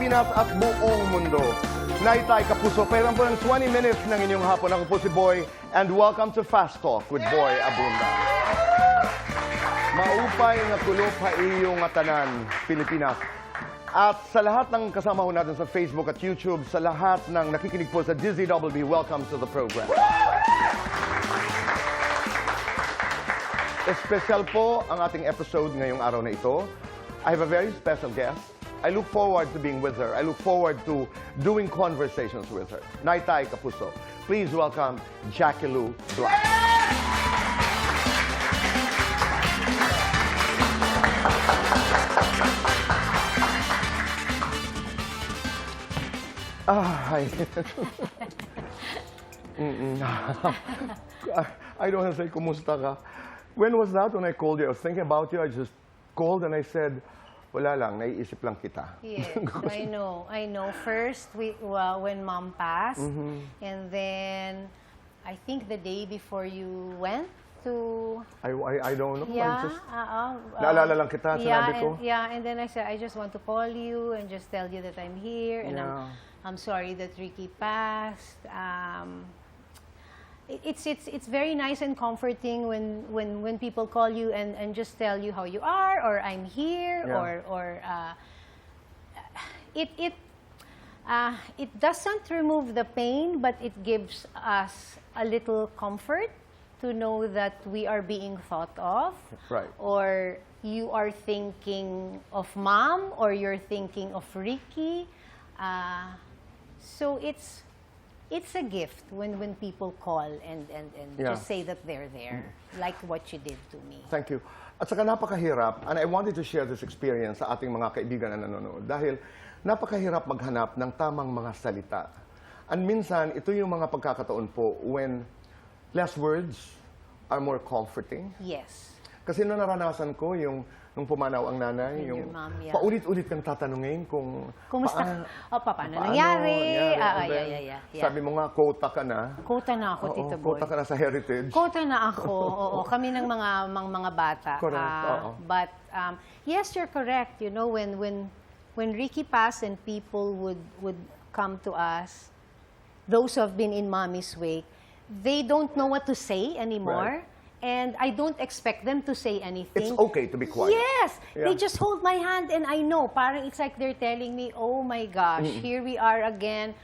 Pilipinas at buong mundo. Naitay Kapuso, kailan po ng 20 minutes ng inyong hapon. Ako po si Boy, and welcome to Fast Talk with Boy Abunda. Maupay na tulop ha iyong atanan, Pilipinas. At sa lahat ng kasama ho natin sa Facebook at YouTube, sa lahat ng nakikinig po sa DZWB, welcome to the program. Espesyal po ang ating episode ngayong araw na ito. I have a very special guest. I look forward to being with her. I look forward to doing conversations with her. Naitay Kapuso. Please welcome Jackie Lou Blanco. Hi. I don't want to say kumusta ka. When was that when I called you? I was thinking about you. I just called and I said, wala lang, naiisip lang kita. Yes, I know. First, when Mom passed, and then I think the day before you went to... I don't know. Yeah, naalala lang kita, sinabi ko. And then I said, I just want to call you and just tell you that I'm here, and I'm sorry that Ricky passed. It's very nice and comforting when people call you and just tell you how you are, or I'm here, or it doesn't remove the pain, but it gives us a little comfort to know that we are being thought of, right? Or you are thinking of Mom, or you're thinking of Ricky. So it's a gift when people call and just say that they're there, like what you did to me. Thank you. At saka napakahirap, and I wanted to share this experience sa ating mga kaibigan na nanonood, dahil napakahirap maghanap ng tamang mga salita. And minsan, ito yung mga pagkakataon po when less words are more comforting. Yes. Kasi nung naranasan ko, nung pumanaw ang nanay, yung mom, paulit-ulit kang tatanungin kung kumusta? Paano nangyari? Sabi mo nga, quota ka na. Quota na ako, Tito Boy. Quota ka na sa heritage. Quota na ako. Oo, kami ng mga bata. Correct. But yes, you're correct. You know, when Ricky passed and people would come to us, those who have been in Mommy's wake, they don't know what to say anymore. Right. And I don't expect them to say anything. It's okay to be quiet. Yes! Yeah. They just hold my hand and I know. Parang it's like they're telling me, oh my gosh, here we are again.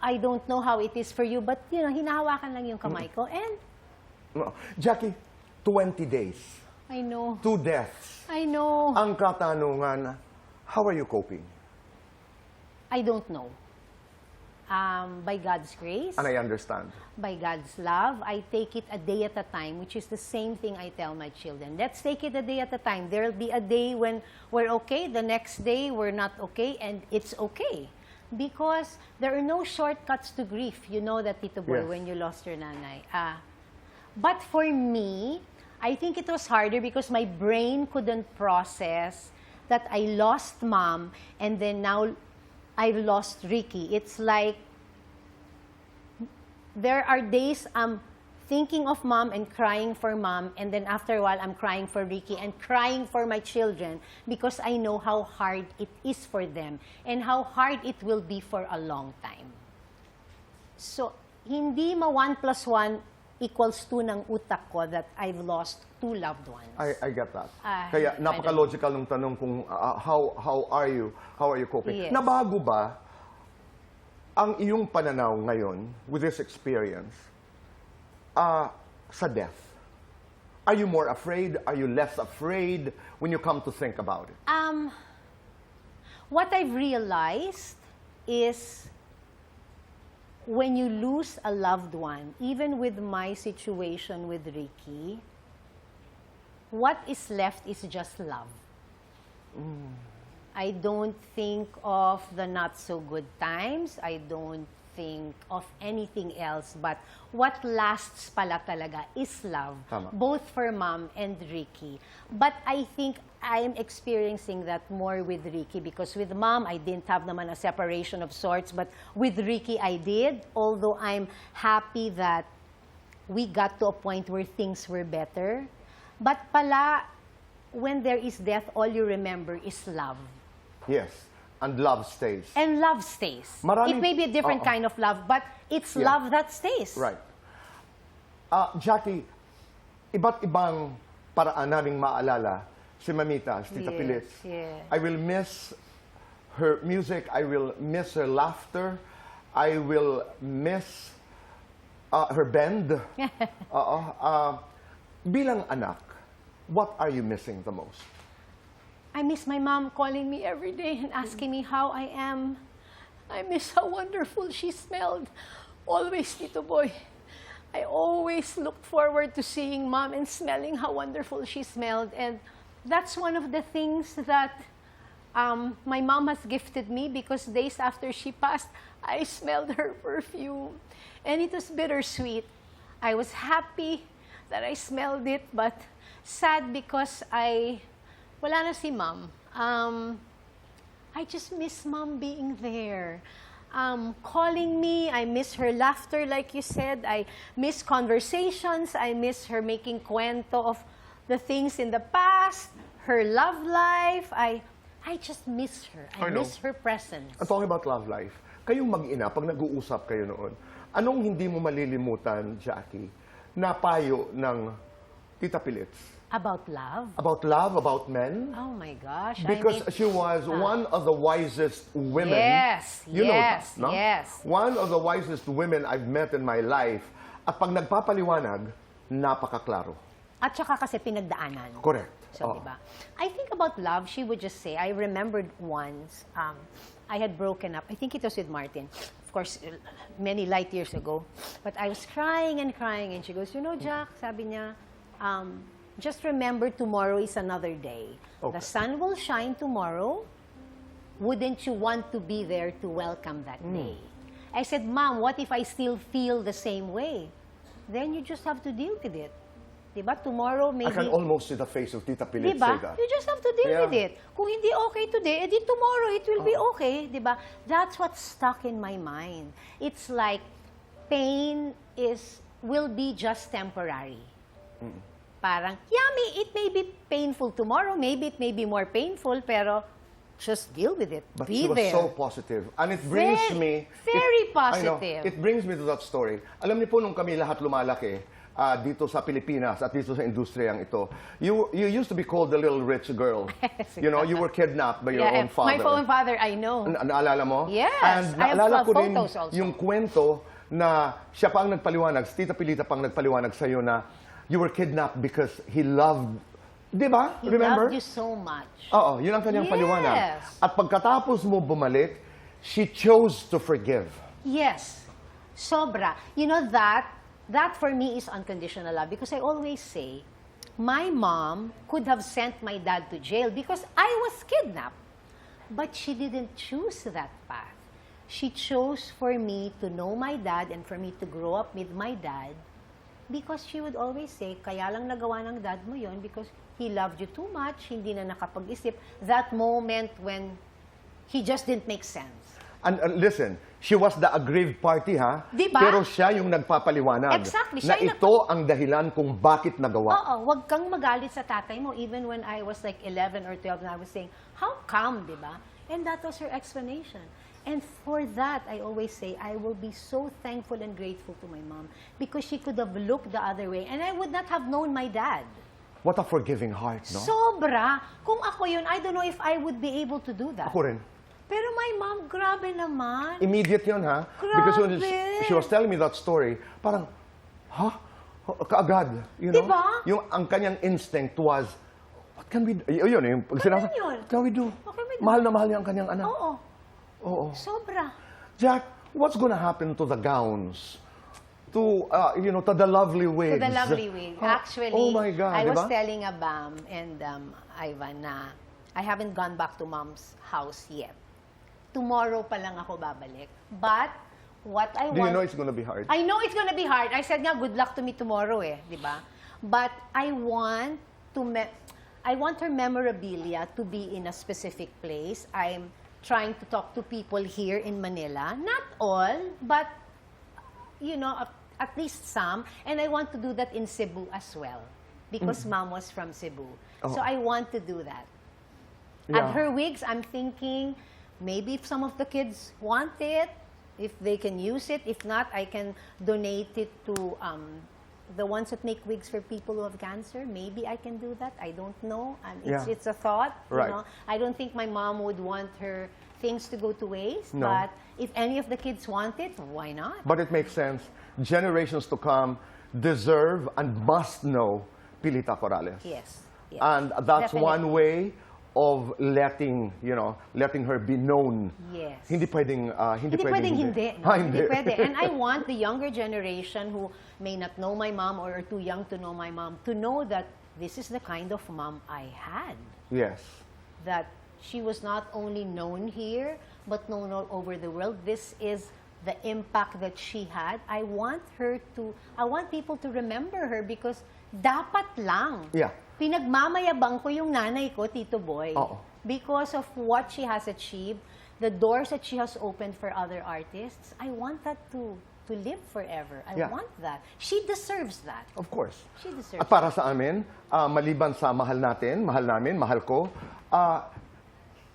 I don't know how it is for you, but you know, hinahawakan lang yung kamay ko. And... Jackie, 20 days. I know. 2 deaths. I know. Ang katanungan, how are you coping? I don't know. By God's grace. And I understand. By God's love, I take it a day at a time, which is the same thing I tell my children. Let's take it a day at a time. There'll be a day when we're okay, the next day we're not okay, and it's okay. Because there are no shortcuts to grief. You know that, Tito Boy, when you lost your nanay. But for me, I think it was harder because my brain couldn't process that I lost Mom, and then now I've lost Ricky. It's like there are days I'm thinking of Mom and crying for Mom, and then after a while I'm crying for Ricky and crying for my children because I know how hard it is for them and how hard it will be for a long time. So, hindi 1 + 1 = 2 ng utak ko that I've lost 2 loved ones. I get that. Kaya napaka-logical ng tanong kung how are you coping? Yes. Nabago ba ang iyong pananaw ngayon with this experience sa death? Are you more afraid? Are you less afraid when you come to think about it? What I've realized is when you lose a loved one, even with my situation with Ricky, what is left is just love. I don't think of the not so good times. I don't think of anything else. But what lasts pala talaga is love. Tama. Both for Mom and Ricky. But I think I'm experiencing that more with Ricky because with Mom, I didn't have naman a separation of sorts. But with Ricky, I did. Although I'm happy that we got to a point where things were better. But pala, when there is death, all you remember is love. Yes. And love stays. And love stays. Maraming- It may be a different kind of love, but it's love that stays. Right. Jackie, iba't ibang paraan naming maalala si Mamita, si Tita Yes, Pilit. yes. I will miss her music. I will miss her laughter. I will miss her band. Bilang anak, what are you missing the most? I miss my mom calling me every day and asking me how I am. I miss how wonderful she smelled. Always, Tito Boy. I always looked forward to seeing Mom and smelling how wonderful she smelled. And that's one of the things that my mom has gifted me, because days after she passed, I smelled her perfume. And it was bittersweet. I was happy that I smelled it, but sad because wala na si Mom. I just miss Mom being there. Calling me, I miss her laughter, like you said. I miss conversations. I miss her making kwento of the things in the past, her love life. I just miss her. I know. miss her presence. And talking about love life, kayong mag-ina, pag nag-uusap kayo noon, anong hindi mo malilimutan, Jackie, na payo ng Tita Pilits? About love? About love, about men? Oh my gosh. Because she was one of the wisest women. Yes, You know that, yes, no? yes. One of the wisest women I've met in my life. At pag nagpapaliwanag, napakaklaro. At saka kasi pinagdaanan. Correct. So, Oo. diba? I think about love, she would just say, I remembered once, I had broken up. I think it was with Martin. Of course, many light years ago. But I was crying, and she goes, you know, Jack, sabi niya, just remember tomorrow is another day. Okay. The sun will shine tomorrow. Wouldn't you want to be there to welcome that day? I said, Mom, what if I still feel the same way? Then you just have to deal with it. Diba? Tomorrow, maybe... I can almost see the face of Tita Pilit Diba? say that. You just have to deal Yeah. with it. Kung hindi okay today, edi tomorrow it will be okay. Diba? That's what's stuck in my mind. It's like pain will be just temporary. Parang, yeah, it may be painful tomorrow, maybe it may be more painful, pero just deal with it. But be she was there. so positive. And it brings me... Very I know, positive. it brings me to that story. Alam niyo po, nung kami lahat lumalaki, dito sa Pilipinas at dito sa industriyang ito, you used to be called the little rich girl. You know, you were kidnapped by your own father. My own father, I know. Naalala mo? Yes, And I have naalala ko rin photos also. yung kwento na siya pa ang nagpaliwanag, si Tita Pilita pa ang nagpaliwanag sa'yo na you were kidnapped because he loved, di ba? He Remember? loved you so much. Oo, yun ang kanyang Yes. paliwanag. At pagkatapos mo bumalik, she chose to forgive. Yes. Sobra. You know, that for me is unconditional love, because I always say, my mom could have sent my dad to jail because I was kidnapped. But she didn't choose that path. She chose for me to know my dad and for me to grow up with my dad, because she would always say, kaya lang nagawa ng dad mo yon because he loved you too much, hindi na nakapag-isip. That moment when he just didn't make sense. And listen, she was the aggrieved party, ha? Diba? Pero siya yung nagpapaliwanag Exactly, na siya yung ito ang dahilan kung bakit nagawa. Oo, wag kang magalit sa tatay mo. Even when I was like 11 or 12, and I was saying, how come, di ba? And that was her explanation. And for that, I always say, I will be so thankful and grateful to my mom, because she could have looked the other way and I would not have known my dad. What a forgiving heart, no? Sobra. Kung ako yun, I don't know if I would be able to do that. Ako rin. Pero my mom, grabe naman. Immediate yun, ha? Because when Grabe. she was telling me that story, parang, ha? Kaagad. You know? Diba? Yung ang kanyang instinct was, what can we do? Yun, yung pag sinabi, yun? what can we do? What can we do? Mahal na mahal niya ang kanyang anak. Oo. Oo. Sobra. Jack, what's gonna happen to the gowns? To, to the lovely wigs? To the lovely wig. Huh? Actually, Oh my God, I was diba? telling Abam and Ivan na I haven't gone back to Mom's house yet. Tomorrow pa lang ako babalik. But what I Do want... you know it's gonna be hard? I know it's gonna be hard. I said nga, good luck to me tomorrow di ba? But I want her memorabilia to be in a specific place. I'm trying to talk to people here in Manila. Not all, but, at least some. And I want to do that in Cebu as well, because Mom was from Cebu. Oh. So I want to do that. Yeah. At her wigs, I'm thinking maybe if some of the kids want it, if they can use it. If not, I can donate it to the ones that make wigs for people who have cancer. Maybe I can do that. I don't know. It's a thought. Right. You know? I don't think my mom would want her things to go to waste. No. But if any of the kids want it, why not? But it makes sense. Generations to come deserve and must know Pilita Corrales. Yes. Yes. And that's Definitely. one way of letting her be known. Yes. Hindi pwedeng Hindi pwedeng hindi. No? Hindi. Hindi pwede. And I want the younger generation who may not know my mom or are too young to know my mom to know that this is the kind of mom I had. Yes. That she was not only known here, but known all over the world. This is the impact that she had. I want people to remember her because dapat lang. Yeah. Pinagmamayabang ko yung nanay ko, Tito Boy. Oo. Because of what she has achieved, the doors that she has opened for other artists, I want that to live forever. I want that. She deserves that. Of course. She deserves At para sa amin, maliban sa mahal namin, mahal ko,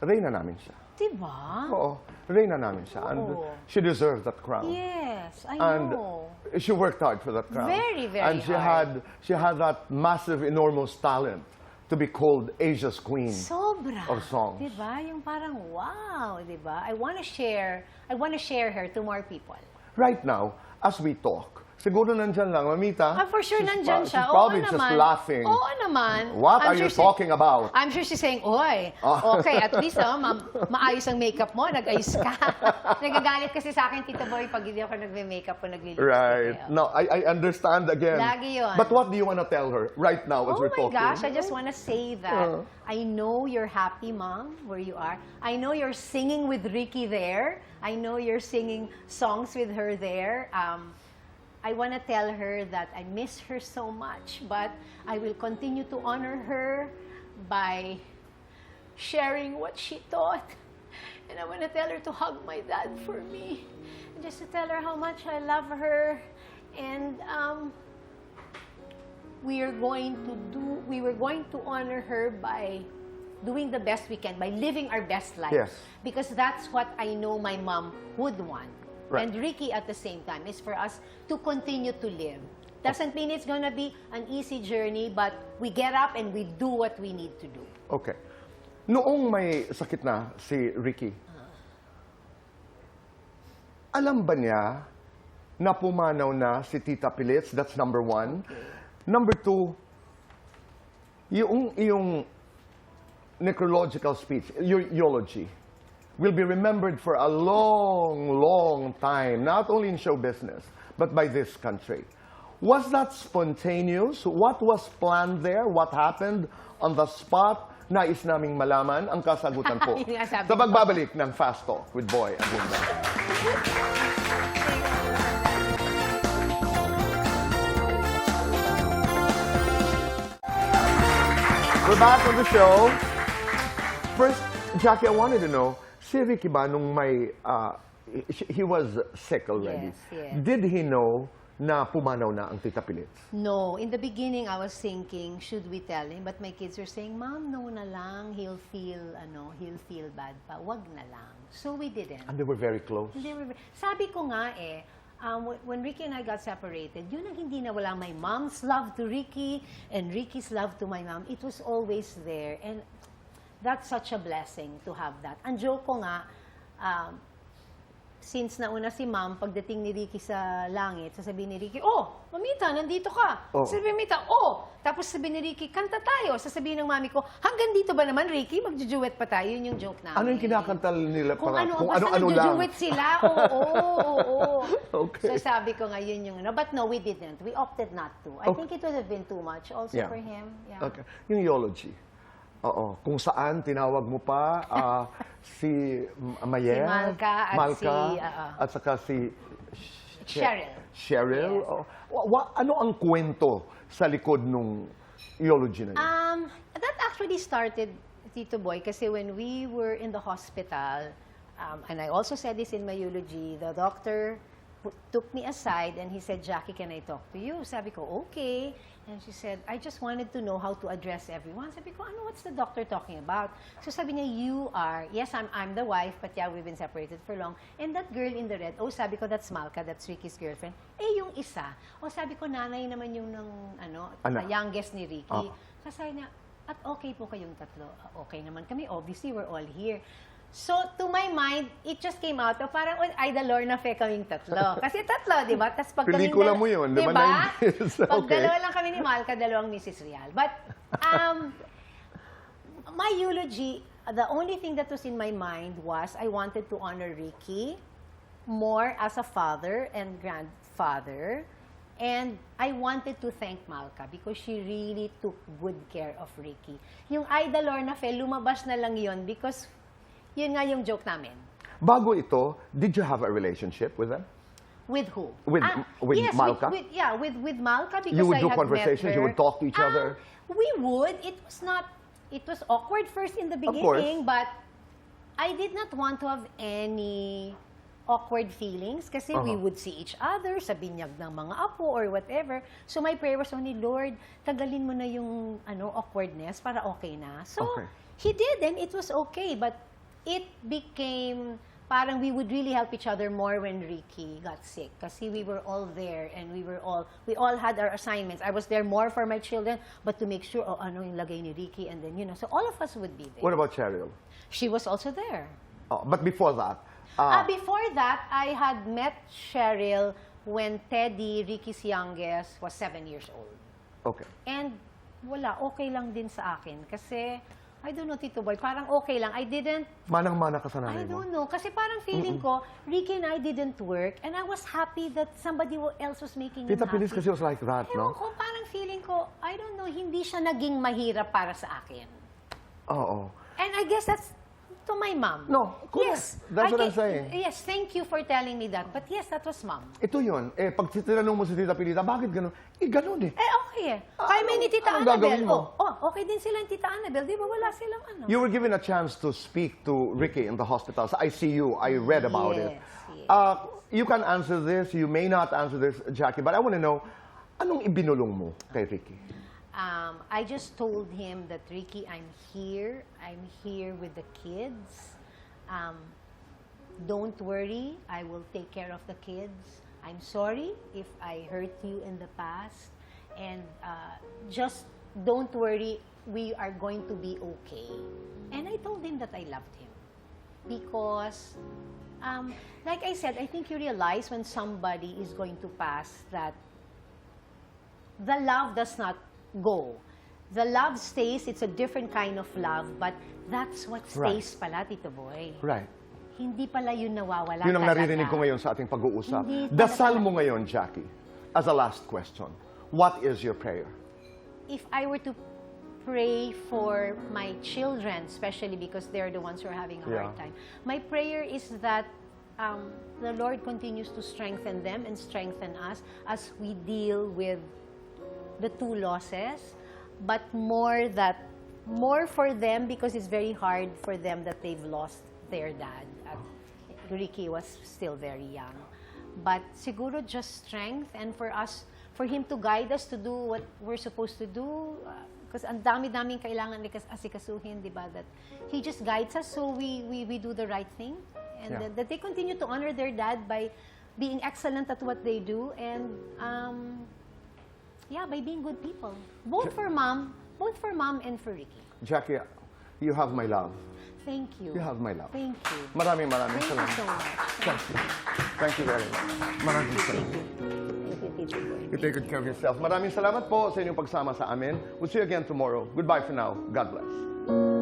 reyna namin siya. Diba? Oo, reyna namin siya. And Oo. she deserved that crown. Yes, I And know. she worked hard for that crown. Very, very And she had that massive, enormous talent to be called Asia's queen. Sobra. Of songs. Diba? Yung parang wow, diba? I want to share her to more people. Right now, as we talk, siguro nandyan lang, Mamita. For sure nandyan siya. She's probably Oo just naman. laughing. Oo naman. What I'm are you sure talking about? I'm sure she's saying, oy, okay, at least maayos ang makeup mo, nag-ayos ka. Nagagalit kasi sa akin, Tito Boy, pag hindi ako nagme-makeup o nagli-lipstick. Right. Eh. No, I understand again. Lagi yun. But what do you want to tell her right now as Oh we're my talking? gosh, I just want to say that I know you're happy, Mom, where you are. I know you're singing with Ricky there. I know you're singing songs with her there. I want to tell her that I miss her so much, but I will continue to honor her by sharing what she taught. And I want to tell her to hug my dad for me. And just to tell her how much I love her. And we were going to honor her by doing the best we can, by living our best life. Yes. Because that's what I know my mom would want. Right. And Ricky at the same time is for us to continue to live. Doesn't mean it's gonna be an easy journey, but we get up and we do what we need to do. Okay. Noong may sakit na si Ricky, alam ba niya na pumanaw na si Tita Pilits? That's number one. Number two, yung iyong necrological speech, your eulogy, will be remembered for a long, long time, not only in show business, but by this country. Was that spontaneous? What was planned there? What happened on the spot? Nais naming malaman ang kasagutan po. Yun nga sabi Sa ko. pagbabalik ng Fast Talk with Boy Abunda. We're back on the show. First, Jackie, I wanted to know, si Ricky ba nung may, he was sick already. Yes, yes. Did he know na pumanaw na ang Tita Pilits? No, in the beginning I was thinking, should we tell him? But my kids were saying, Mom, no na lang, he'll feel bad pa, wag na lang. So we didn't. And they were very close. Sabi ko nga when Ricky and I got separated, yun ang hindi nawala. My mom's love to Ricky and Ricky's love to my mom. It was always there. And that's such a blessing to have that. Ang joke ko nga, since nauna si Ma'am, pagdating ni Ricky sa langit, sasabihin ni Ricky, oh, Mamita, nandito ka. Oh. Sasabihin ni Mamita, oh. Tapos sasabihin ni Ricky, kanta tayo. Sasabihin ng mami ko, hanggang dito ba naman, Ricky? Magjujuwet pa tayo. Yun yung joke namin. Ano yung kinakanta nila? Kung ano, kung basta ano-ano lang. nagjujuwet sila. Oo. Okay. So sabi ko nga, yun yung, but no, we didn't. We opted not to. I think it would have been too much also Yeah. for him. Yeah. Okay. Yung eulogy. Oo. Kung saan tinawag mo pa si Mayer, Si Malca at at saka si Cheryl. Cheryl. Yes. Ano ang kwento sa likod nung eulogy na yun? That actually started, Tito Boy, kasi when we were in the hospital, and I also said this in my eulogy, the doctor took me aside and he said, Jackie, can I talk to you? Sabi ko, okay. And she said, I just wanted to know how to address everyone. Sabi ko, what's the doctor talking about? So sabi niya, you are, yes, I'm the wife, but yeah, we've been separated for long. And that girl in the red, sabi ko, that's Malca, that's Ricky's girlfriend. Yung isa, sabi ko, nanay naman yung youngest ni Ricky. Kasi niya, at okay po kayong tatlo. Okay naman kami, obviously, we're all here. So, to my mind, it just came out of parang idol na fe kaming tatlo. Kasi tatlo, di ba? Tapos pag pelikula mo yun, di ba? Pag dalawa lang kami ni Malca, dalawang Mrs. Real. But, my eulogy, the only thing that was in my mind was I wanted to honor Ricky more as a father and grandfather. And I wanted to thank Malca because she really took good care of Ricky. Yung idol na fe, lumabas na lang yun because yun nga yung joke namin. Bago ito, did you have a relationship with them? With who? With yes, Malca? With Malca because you would I do had conversations, met her. you would talk to each other? We would. It was awkward first in the beginning, but I did not want to have any awkward feelings kasi we would see each other sa binyag ng mga apo or whatever. So my prayer was only, Lord, tagalin mo na yung awkwardness para okay na. So he did and it was okay, but it became parang we would really help each other more when Ricky got sick kasi we were all there and we all had our assignments. I was there more for my children but to make sure ano yung lagay ni Ricky and then so all of us would be there. What about Cheryl? She was also there. But before that? Before that, I had met Cheryl when Teddy, Ricky's youngest, was 7 years old. Okay. And wala, okay lang din sa akin kasi I don't know, Tito Boy, parang okay lang. I didn't... Manang-mana ka sa nanay mo? I don't know. Kasi parang feeling ko, Ricky and I didn't work and I was happy that somebody else was making him Tita happy. Pilis kasi was like that, no? Ewan ko, parang feeling ko, I don't know, hindi siya naging mahirap para sa akin. Oo. And I guess that's to my mom. No, correct. Yes. That's what I'm saying. Yes, thank you for telling me that. But yes, that was mom. Ito yun. Pag tinanong mo si Tita Pilita, bakit gano'n? Ganun eh. Okay eh. Kaya may ni Tita anong Annabel. gagawin mo? Okay din sila ni Tita Annabel. Di ba wala silang ano? You were given a chance to speak to Ricky in the hospital. Sa ICU, I read about it. Yes. You can answer this, you may not answer this, Jackie, but I want to know, anong ibinulong mo kay Ricky? I just told him that, Ricky, I'm here. I'm here with the kids. Don't worry. I will take care of the kids. I'm sorry if I hurt you in the past. And just don't worry. We are going to be okay. And I told him that I loved him. Because, like I said, I think you realize when somebody is going to pass that the love does not go. The love stays. It's a different kind of love, but that's what stays pala, Tito Boy. Right. Hindi pala yun nawawala. Yun ang talaga. naririnig ko ngayon sa ating pag-uusap. Hindi Dasal talaga. mo ngayon, Jackie, as a last question. What is your prayer? If I were to pray for my children, especially because they're the ones who are having a hard time, my prayer is that the Lord continues to strengthen them and strengthen us as we deal with the two losses, but more for them because it's very hard for them that they've lost their dad. Ricky was still very young. But siguro just strength and for him to guide us to do what we're supposed to do. Because ang dami-daming kailangan asikasuhin, di ba? That he just guides us so we do the right thing. And that they continue to honor their dad by being excellent at what they do and by being good people. Both for mom and for Ricky. Jackie, you have my love. Thank you. You have my love. Thank you. Maraming Thank salamat. you so much. Thank you very much. Maraming salamat. Thank you, Tito Boy. You take good care of yourself. Maraming salamat po sa inyong pagsama sa amin. We'll see you again tomorrow. Goodbye for now. God bless.